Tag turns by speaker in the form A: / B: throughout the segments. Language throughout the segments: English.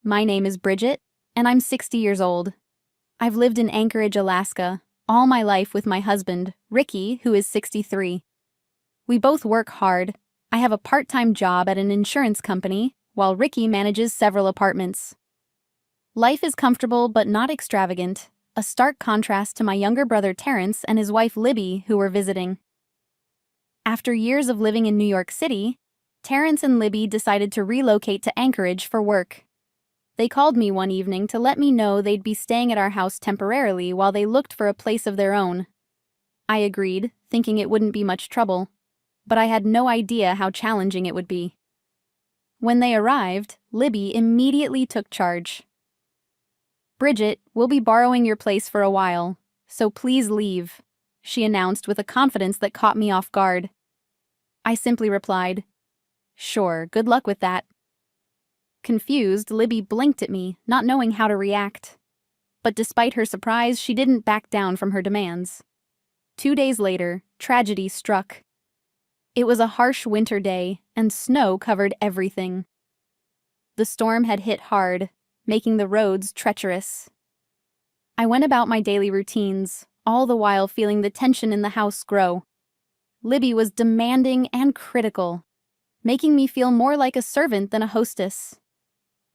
A: My name is Bridget, and I'm 60 years old. I've lived in Anchorage, Alaska, all my life with my husband, Ricky, who is 63. We both work hard. I have a part-time job at an insurance company, while Ricky manages several apartments. Life is comfortable but not extravagant, a stark contrast to my younger brother Terrence and his wife Libby, who were visiting. After years of living in New York City, Terrence and Libby decided to relocate to Anchorage for work. They called me one evening to let me know they'd be staying at our house temporarily while they looked for a place of their own. I agreed, thinking it wouldn't be much trouble, but I had no idea how challenging it would be. When they arrived, Libby immediately took charge. "Bridget, we'll be borrowing your place for a while, so please leave," she announced with a confidence that caught me off guard. I simply replied, "Sure, good luck with that." Confused, Libby blinked at me, not knowing how to react. But despite her surprise, she didn't back down from her demands. 2 days later, tragedy struck. It was a harsh winter day, and snow covered everything. The storm had hit hard, making the roads treacherous. I went about my daily routines, all the while feeling the tension in the house grow. Libby was demanding and critical, making me feel more like a servant than a hostess.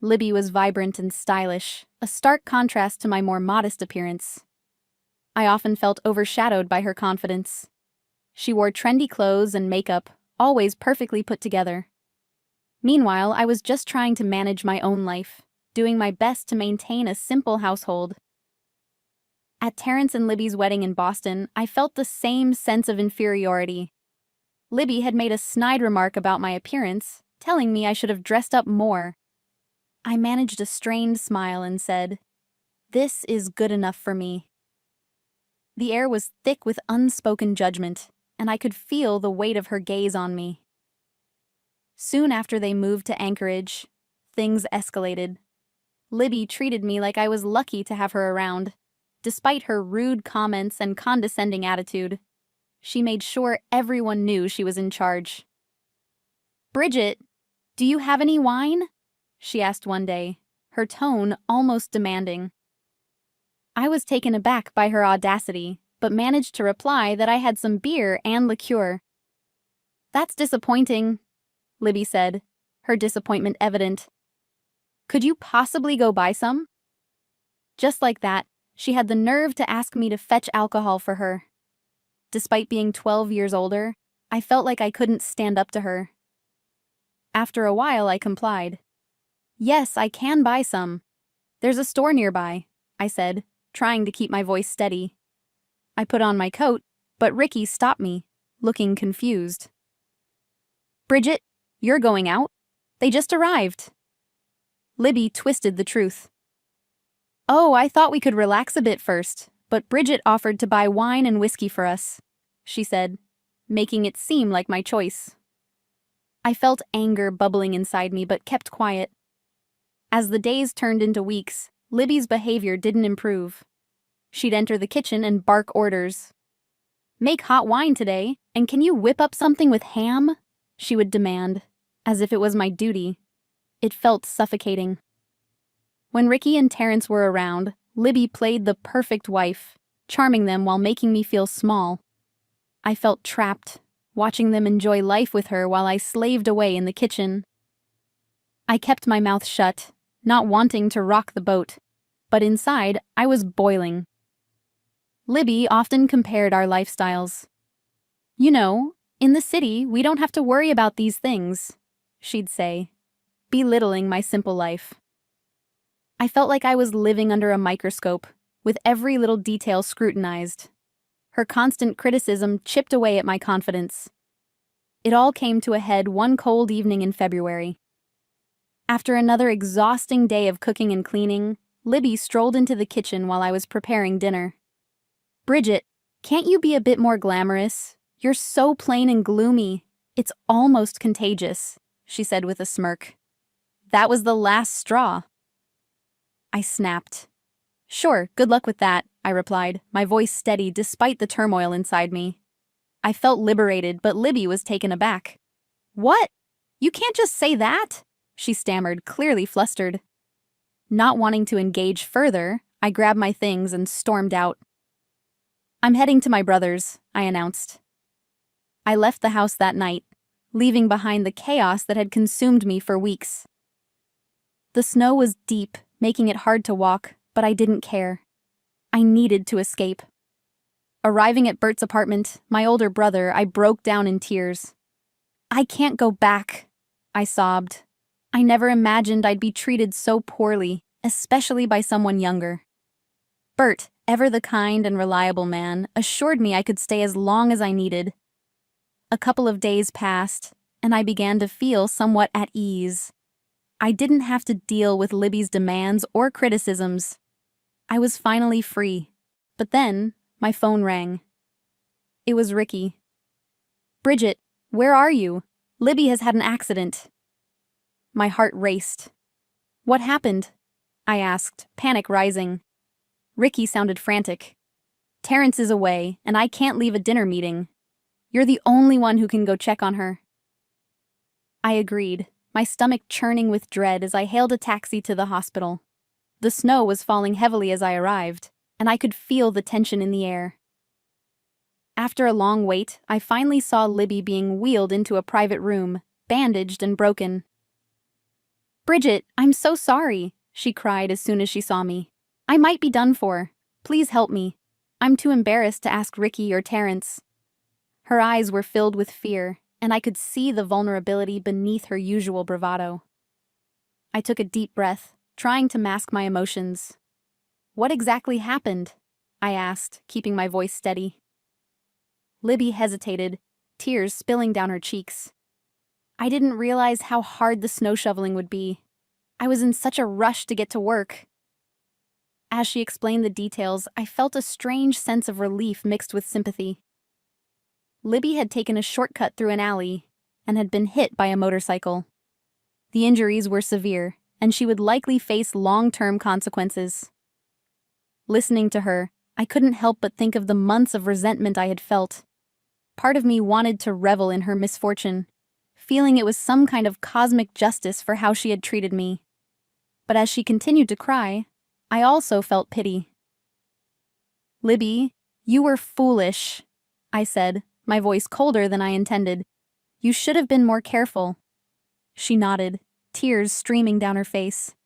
A: Libby was vibrant and stylish, a stark contrast to my more modest appearance. I often felt overshadowed by her confidence. She wore trendy clothes and makeup, always perfectly put together. Meanwhile, I was just trying to manage my own life, doing my best to maintain a simple household. At Terrence and Libby's wedding in Boston, I felt the same sense of inferiority. Libby had made a snide remark about my appearance, telling me I should have dressed up more. I managed a strained smile and said, "This is good enough for me." The air was thick with unspoken judgment, and I could feel the weight of her gaze on me. Soon after they moved to Anchorage, things escalated. Libby treated me like I was lucky to have her around. Despite her rude comments and condescending attitude, she made sure everyone knew she was in charge. "Bridget, do you have any wine?" she asked one day, her tone almost demanding. I was taken aback by her audacity, but managed to reply that I had some beer and liqueur. "That's disappointing," Libby said, her disappointment evident. "Could you possibly go buy some?" Just like that, she had the nerve to ask me to fetch alcohol for her. Despite being 12 years older, I felt like I couldn't stand up to her. After a while, I complied. "Yes, I can buy some. There's a store nearby," I said, trying to keep my voice steady. I put on my coat, but Ricky stopped me, looking confused. "Bridget, you're going out? They just arrived." Libby twisted the truth. "Oh, I thought we could relax a bit first, but Bridget offered to buy wine and whiskey for us," she said, making it seem like my choice. I felt anger bubbling inside me but kept quiet. As the days turned into weeks, Libby's behavior didn't improve. She'd enter the kitchen and bark orders. "Make hot wine today, and can you whip up something with ham?" she would demand, as if it was my duty. It felt suffocating. When Ricky and Terrence were around, Libby played the perfect wife, charming them while making me feel small. I felt trapped, watching them enjoy life with her while I slaved away in the kitchen. I kept my mouth shut, not wanting to rock the boat, but inside I was boiling. Libby often compared our lifestyles. "You know, in the city, we don't have to worry about these things," she'd say, belittling my simple life. I felt like I was living under a microscope, with every little detail scrutinized. Her constant criticism chipped away at my confidence. It all came to a head one cold evening in February. After another exhausting day of cooking and cleaning, Libby strolled into the kitchen while I was preparing dinner. "Bridget, can't you be a bit more glamorous? You're so plain and gloomy. It's almost contagious," she said with a smirk. That was the last straw. I snapped. "Sure, good luck with that," I replied, my voice steady despite the turmoil inside me. I felt liberated, but Libby was taken aback. "What? You can't just say that?" she stammered, clearly flustered. Not wanting to engage further, I grabbed my things and stormed out. "I'm heading to my brother's," I announced. I left the house that night, leaving behind the chaos that had consumed me for weeks. The snow was deep, making it hard to walk, but I didn't care. I needed to escape. Arriving at Bert's apartment, my older brother, I broke down in tears. "I can't go back," I sobbed. I never imagined I'd be treated so poorly, especially by someone younger. Bert, ever the kind and reliable man, assured me I could stay as long as I needed. A couple of days passed, and I began to feel somewhat at ease. I didn't have to deal with Libby's demands or criticisms. I was finally free. But then, my phone rang. It was Ricky. "Bridget, where are you? Libby has had an accident." My heart raced. "What happened?" I asked, panic rising. Ricky sounded frantic. "Terrence is away, and I can't leave a dinner meeting. You're the only one who can go check on her." I agreed, my stomach churning with dread as I hailed a taxi to the hospital. The snow was falling heavily as I arrived, and I could feel the tension in the air. After a long wait, I finally saw Libby being wheeled into a private room, bandaged and broken. "Bridget, I'm so sorry," she cried as soon as she saw me. "I might be done for. Please help me. I'm too embarrassed to ask Ricky or Terrence." Her eyes were filled with fear, and I could see the vulnerability beneath her usual bravado. I took a deep breath, trying to mask my emotions. "What exactly happened?" I asked, keeping my voice steady. Libby hesitated, tears spilling down her cheeks. I didn't realize how hard the snow shoveling would be. I was in such a rush to get to work. As she explained the details, I felt a strange sense of relief mixed with sympathy. Libby had taken a shortcut through an alley and had been hit by a motorcycle. The injuries were severe, and she would likely face long-term consequences. Listening to her, I couldn't help but think of the months of resentment I had felt. Part of me wanted to revel in her misfortune, feeling it was some kind of cosmic justice for how she had treated me. But as she continued to cry, I also felt pity. "Libby, you were foolish," I said, my voice colder than I intended. "You should have been more careful." She nodded, tears streaming down her face.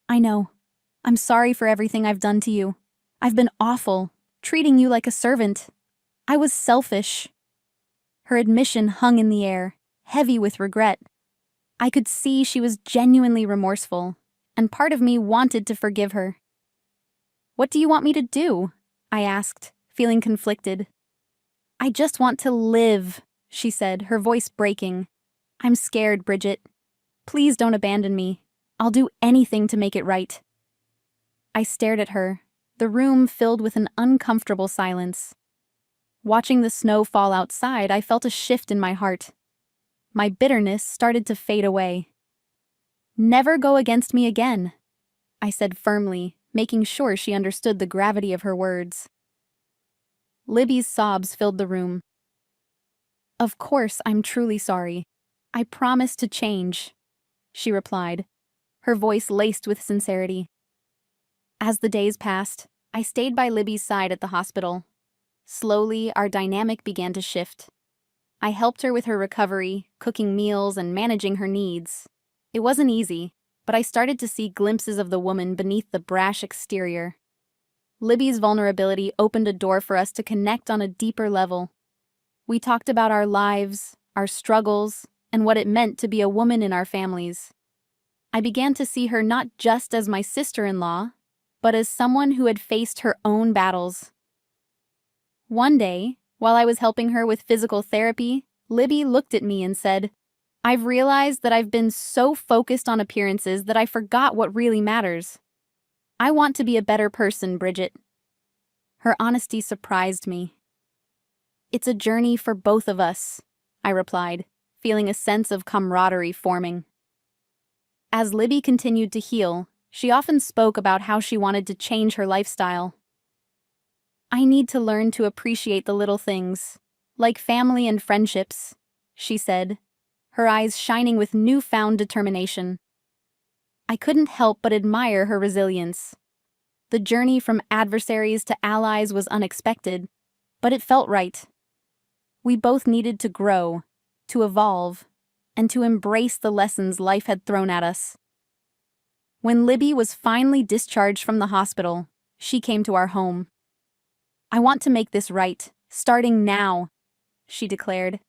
A: "I know. I'm sorry for everything I've done to you. I've been awful, treating you like a servant. I was selfish." Her admission hung in the air, heavy with regret. I could see she was genuinely remorseful, and part of me wanted to forgive her. "What do you want me to do?" I asked, feeling conflicted. "I just want to live," she said, her voice breaking. "I'm scared, Bridget. Please don't abandon me. I'll do anything to make it right." I stared at her, the room filled with an uncomfortable silence. Watching the snow fall outside, I felt a shift in my heart. My bitterness started to fade away. "Never go against me again," I said firmly, making sure she understood the gravity of her words. Libby's sobs filled the room. "Of course, I'm truly sorry. I promise to change," she replied, her voice laced with sincerity. As the days passed, I stayed by Libby's side at the hospital. Slowly, our dynamic began to shift. I helped her with her recovery, cooking meals and managing her needs. It wasn't easy, but I started to see glimpses of the woman beneath the brash exterior. Libby's vulnerability opened a door for us to connect on a deeper level. We talked about our lives, our struggles, and what it meant to be a woman in our families. I began to see her not just as my sister-in-law, but as someone who had faced her own battles. One day, while I was helping her with physical therapy, Libby looked at me and said, "I've realized that I've been so focused on appearances that I forgot what really matters. I want to be a better person, Bridget." Her honesty surprised me. "It's a journey for both of us," I replied, feeling a sense of camaraderie forming. As Libby continued to heal, she often spoke about how she wanted to change her lifestyle. "I need to learn to appreciate the little things, like family and friendships," she said, her eyes shining with newfound determination. I couldn't help but admire her resilience. The journey from adversaries to allies was unexpected, but it felt right. We both needed to grow, to evolve, and to embrace the lessons life had thrown at us. When Libby was finally discharged from the hospital, she came to our home. "I want to make this right, starting now," she declared.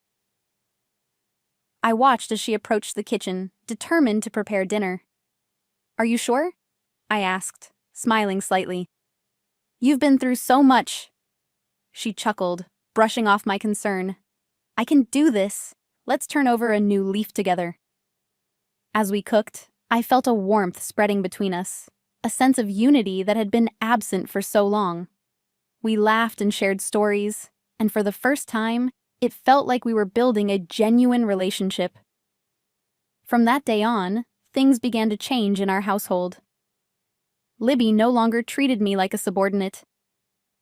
A: I watched as she approached the kitchen, determined to prepare dinner. "Are you sure?" I asked, smiling slightly. "You've been through so much." She chuckled, brushing off my concern. "I can do this. Let's turn over a new leaf together." As we cooked, I felt a warmth spreading between us, a sense of unity that had been absent for so long. We laughed and shared stories, and for the first time, it felt like we were building a genuine relationship. From that day on, things began to change in our household. Libby no longer treated me like a subordinate.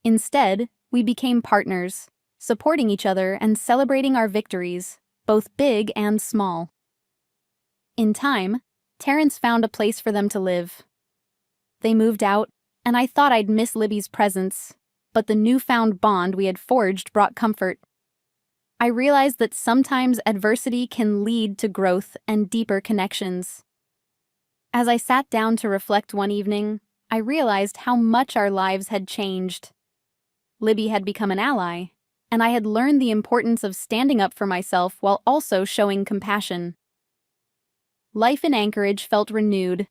A: Instead, we became partners, supporting each other and celebrating our victories, both big and small. In time, Terrence found a place for them to live. They moved out, and I thought I'd miss Libby's presence, but the newfound bond we had forged brought comfort. I realized that sometimes adversity can lead to growth and deeper connections. As I sat down to reflect one evening, I realized how much our lives had changed. Libby had become an ally, and I had learned the importance of standing up for myself while also showing compassion. Life in Anchorage felt renewed,